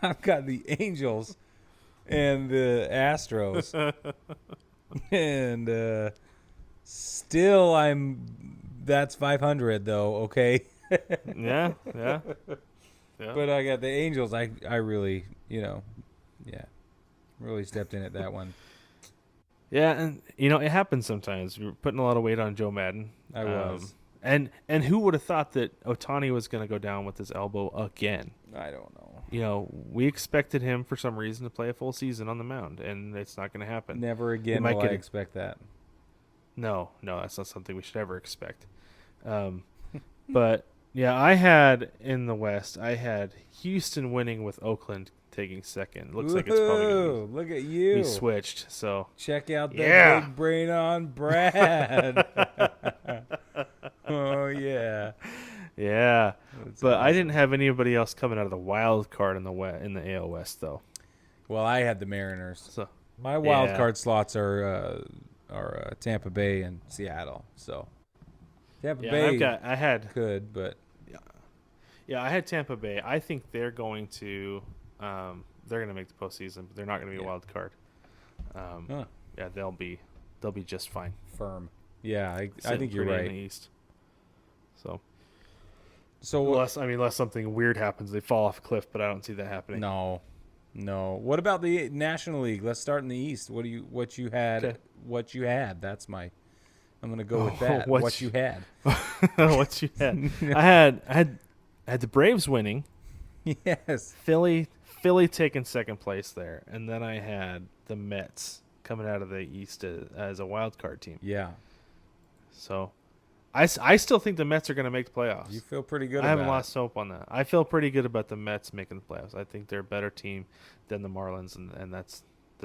the Angels and the Astros, and still that's 500 though. Okay. Yeah. But I got the Angels. I really, really stepped in at that one. Yeah, and it happens sometimes. You're putting a lot of weight on Joe Madden. I was. And who would have thought that Ohtani was going to go down with his elbow again? I don't know. We expected him for some reason to play a full season on the mound, and it's not going to happen. Never again will I expect that. No, that's not something we should ever expect. But yeah, I had in the West, I had Houston winning with Oakland taking second. Looks like it's probably going look at you. Be switched. So check out that big brain on Brad. Oh yeah. Yeah. That's but awesome. I didn't have anybody else coming out of the wild card in the AL West though. Well, I had the Mariners. So my wild card slots are Tampa Bay and Seattle. So Tampa Bay could, but I had Tampa Bay. I think they're going to make the postseason, but they're not going to be a wild card. Yeah, they'll be just fine. Firm. Yeah, I think you're right. In the East. So unless something weird happens, they fall off a cliff, but I don't see that happening. No. What about the National League? Let's start in the East. What you had? Okay. What you had? I'm gonna go with that. What you had? What you had? I had the Braves winning. Yes. Philly Philly taking second place there, and then I had the Mets coming out of the East as a wild card team. Yeah. So I still think the Mets are going to make the playoffs. You feel pretty good I haven't about lost hope on that. I feel pretty good about the Mets making the playoffs. I think they're a better team than the Marlins, and that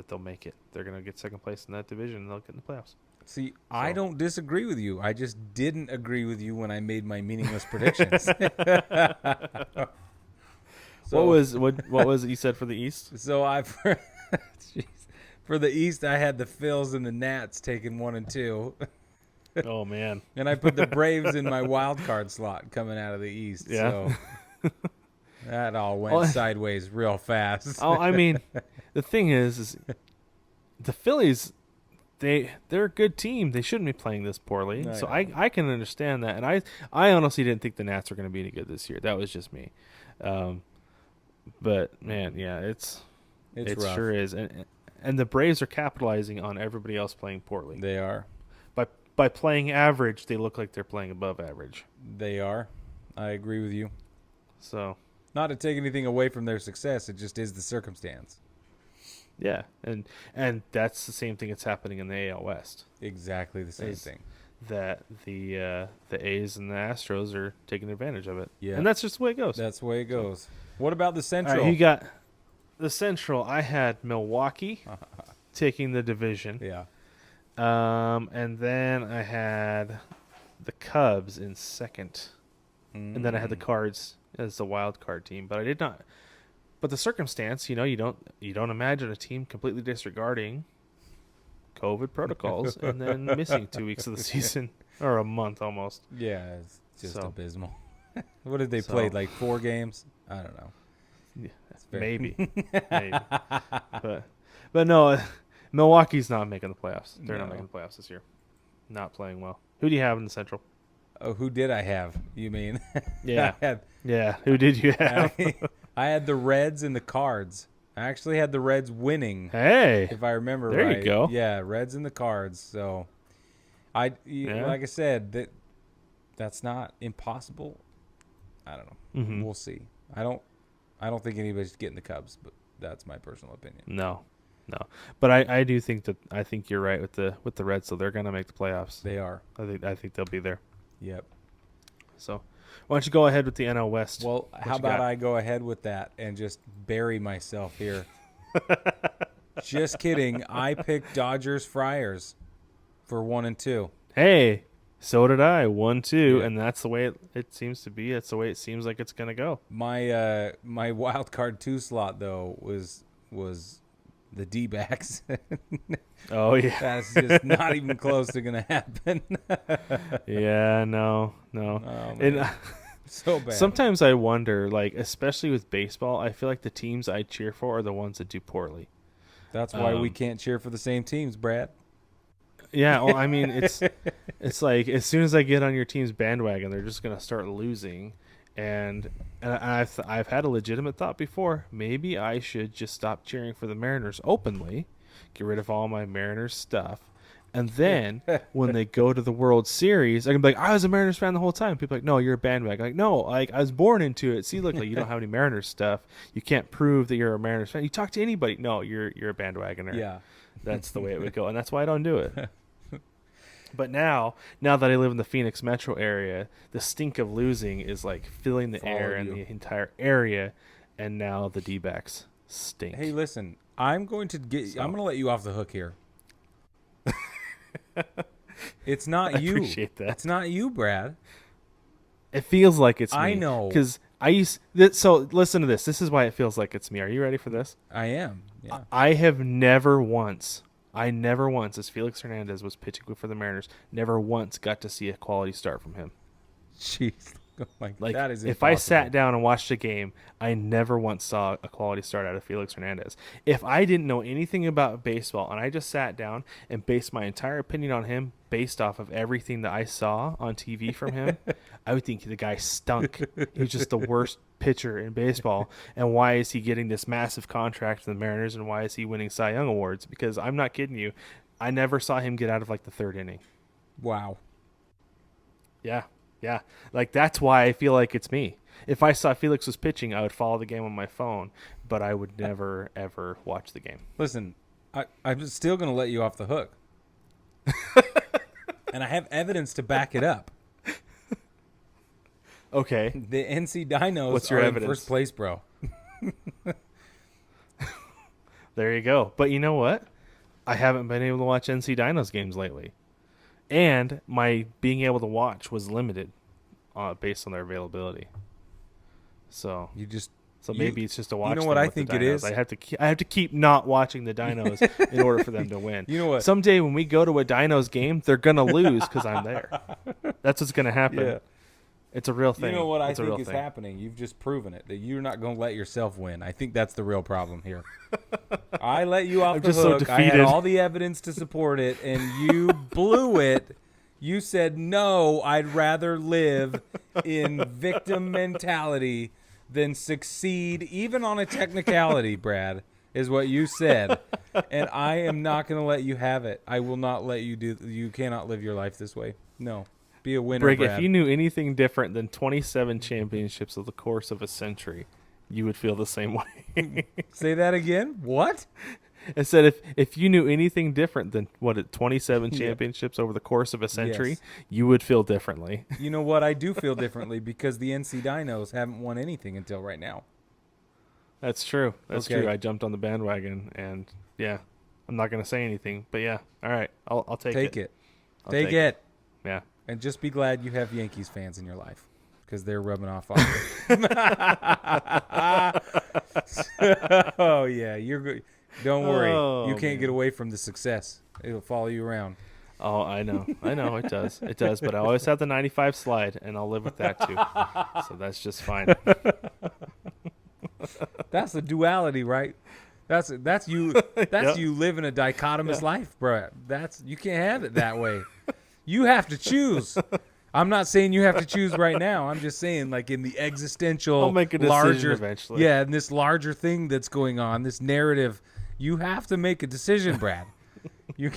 they'll make it. They're going to get second place in that division, and they'll get in the playoffs. See, I don't disagree with you. I just didn't agree with you when I made my meaningless predictions. What was it you said for the East? So for the East, I had the Phils and the Nats taking 1 and 2. Oh man! And I put the Braves in my wild card slot coming out of the East. Yeah. So that all went sideways real fast. Oh, I mean, the thing is the Phillies, they're a good team. They shouldn't be playing this poorly. So I can understand that. And I honestly didn't think the Nats were going to be any good this year. That was just me. But man, yeah, it rough. sure is. And the Braves are capitalizing on everybody else playing poorly. They are. By playing average, they look like they're playing above average. They are. I agree with you. So, not to take anything away from their success, it just is the circumstance. Yeah, and that's the same thing that's happening in the AL West. Exactly the same thing. That the A's and the Astros are taking advantage of it. Yeah, and that's just the way it goes. That's the way it goes. What about the Central? All right, you got the Central. I had Milwaukee taking the division. Yeah. And then I had the Cubs in second, and then I had the Cards as the wild card team. But I did not. But the circumstance, you don't imagine a team completely disregarding COVID protocols and then missing 2 weeks of the season or a month almost. Yeah, it's just abysmal. What did they play? Like 4 games? I don't know. Yeah, maybe. But no. Milwaukee's not making the playoffs. They're not making the playoffs this year. Not playing well. Who do you have in the Central? Oh, who did I have? You mean? Yeah. Yeah. Who did you have? I had the Reds and the Cards. I actually had the Reds winning. Hey. If I remember right. There you go. Yeah, Reds and the Cards. So, like I said, that's not impossible. I don't know. Mm-hmm. We'll see. I don't think anybody's getting the Cubs, but that's my personal opinion. No. But I do think you're right with the Reds, so they're gonna make the playoffs. They are. I think they'll be there. Yep. So why don't you go ahead with the NL West? Well, how about I go ahead with that and just bury myself here? Just kidding. I picked Dodgers Friars for 1 and 2. Hey, so did I. 1-2, Yeah. and that's the way it seems to be. That's the way it seems like it's gonna go. My wild card 2 slot though was the D-backs. Oh yeah, that's just not even close to gonna happen. Yeah, no. Oh, And so bad. sometimes I wonder, like especially with baseball, I feel like the teams I cheer for are the ones that do poorly. That's why we can't cheer for the same teams, Brad. Yeah, well, I mean it's like as soon as I get on your team's bandwagon, they're just gonna start losing. And I've had a legitimate thought before. Maybe I should just stop cheering for the Mariners openly, get rid of all my Mariners stuff, and then when they go to the World Series, I can be like, I was a Mariners fan the whole time. People are like, no, you're a bandwagon. Like, no, like I was born into it. See, look, like you don't have any Mariners stuff. You can't prove that you're a Mariners fan. You talk to anybody. No, you're a bandwagoner. Yeah, that's the way it would go, and that's why I don't do it. But now that I live in the Phoenix metro area, the stink of losing is like filling the air and the entire area, and now the D-backs stink. Hey, listen, I'm going to let you off the hook here. It's not you. I appreciate that. It's not you, Brad. It feels like it's me. I know. Because so listen to this. This is why it feels like it's me. Are you ready for this? I am. Yeah. I never once, as Felix Hernandez was pitching for the Mariners, never once got to see a quality start from him. Jeez. Oh my, like, that is if I sat down and watched a game, I never once saw a quality start out of Felix Hernandez. If I didn't know anything about baseball and I just sat down and based my entire opinion on him based off of everything that I saw on TV from him, I would think the guy stunk. He was just the worst pitcher in baseball. And why is he getting this massive contract to the Mariners, and why is he winning Cy Young awards? Because I'm not kidding you, I never saw him get out of like the 3rd inning. Wow. Yeah, like that's why I feel like it's me. If I saw Felix was pitching, I would follow the game on my phone. but I would never, ever watch the game. Listen, I'm still going to let you off the hook. And I have evidence to back it up. Okay. The NC Dinos What's your are evidence? in first place, bro. There you go. But you know what? I haven't been able to watch NC Dinos games lately. And my being able to watch was limited based on their availability. So maybe it's just a watch. You know thing what I with the think it Dinos. is? I have to keep not watching the Dinos in order for them to win. You know what? Someday when we go to a Dinos game, they're gonna lose because I'm there. That's what's gonna happen. Yeah. It's a real thing. You know what I It's a think real is thing. happening? You've just proven it, that you're not going to let yourself win. I think that's the real problem here. I let you off I'm the just so hook. I had defeated. all the evidence to support it, and you blew it. You said, no, I'd rather live in victim mentality than succeed, even on a technicality, Brad, is what you said. And I am not going to let you have it. I will not let you do. You cannot live your life this way. No. Be a winner, Brig, Brad. if you knew anything different than 27 championships over the course of a century, you would feel the same way. Say that again? What? I said if you knew anything different than 27 championships over the course of a century, Yes. you would feel differently. You know what? I do feel differently because the NC Dinos haven't won anything until right now. That's true. That's Okay. true. I jumped on the bandwagon, and yeah, I'm not going to say anything, but yeah, all right, I'll take it. Take it. I'll Take it. Yeah. And just be glad you have Yankees fans in your life because they're rubbing off on you. Oh, yeah. You're good. Don't worry. Oh, You can't man. get away from the success. It'll follow you around. Oh, I know. It does. It does. But I always have the 95 slide, and I'll live with that too. So that's just fine. That's the duality, right? That's you. That's Yep. you living a dichotomous life, bro. You can't have it that way. You have to choose. I'm not saying you have to choose right now. I'm just saying, like, in the existential, I'll make a decision larger, eventually. yeah, in this larger thing that's going on, this narrative, you have to make a decision, Brad. You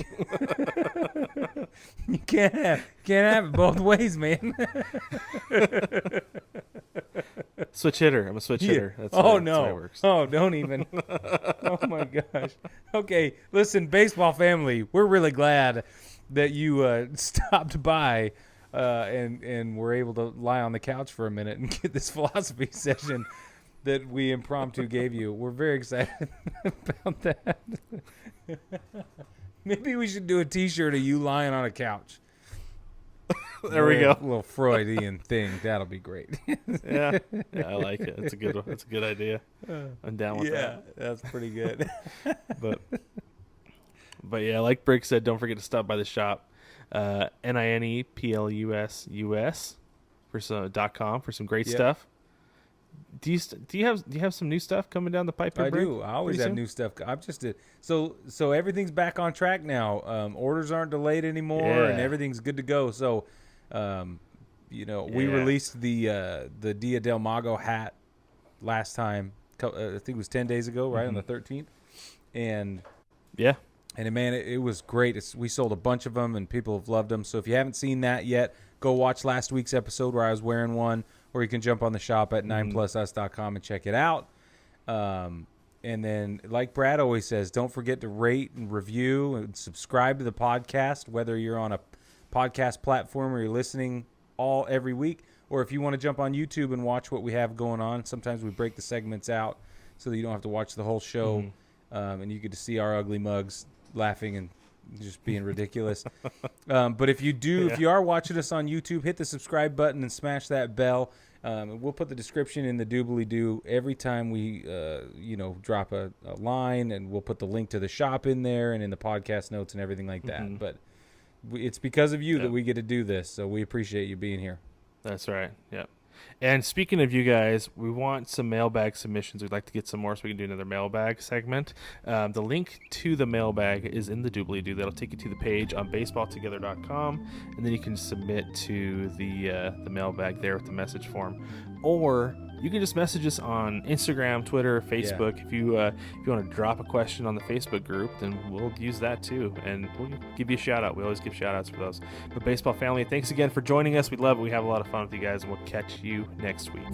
can't have it both ways, man. Switch hitter. I'm a switch hitter. That's Oh how it no! works. Oh, don't even. Oh my gosh. Okay, listen, baseball family, we're really glad that you stopped by and were able to lie on the couch for a minute and get this philosophy session that we impromptu gave you. We're very excited about that. Maybe we should do a T-shirt of you lying on a couch. There we go. A little Freudian thing. That'll be great. Yeah, I like it. It's a good one. It's a good idea. I'm down with that. That's pretty good. But yeah, like Brig said, don't forget to stop by the shop, NINEPLUS for some .com for some great Yep. stuff. Do you have some new stuff coming down the pipe? Here, I Brig? do. I always Pretty have soon? new stuff. I'm just so everything's back on track now. Orders aren't delayed anymore, and Yeah. everything's good to go. So, we Yeah. released the Dia del Mago hat last time. I think it was 10 days ago, right, on the 13th, and Yeah. man, it was great. We sold a bunch of them, and people have loved them. So if you haven't seen that yet, go watch last week's episode where I was wearing one, or you can jump on the shop at 9plusus.com and check it out. And then, like Brad always says, don't forget to rate and review and subscribe to the podcast, whether you're on a podcast platform or you're listening every week, or if you want to jump on YouTube and watch what we have going on. Sometimes we break the segments out so that you don't have to watch the whole show, and you get to see our ugly mugs laughing and just being ridiculous. But if you are watching us on YouTube, hit the subscribe button and smash that bell. And we'll put the description in the doobly-doo every time we, drop a line, and we'll put the link to the shop in there and in the podcast notes and everything like that. But it's because of you that we get to do this, so we appreciate you being here. That's right. Yep. And speaking of you guys, we want some mailbag submissions. We'd like to get some more so we can do another mailbag segment. The link to the mailbag is in the doobly-doo. That'll take you to the page on baseballtogether.com, and then you can submit to the mailbag there with the message form. Or you can just message us on Instagram, Twitter, Facebook. If you want to drop a question on the Facebook group, then we'll use that too, and we'll give you a shout out. We always give shout outs for those. But baseball family, thanks again for joining us. We love it. We have a lot of fun with you guys, and we'll catch you next week.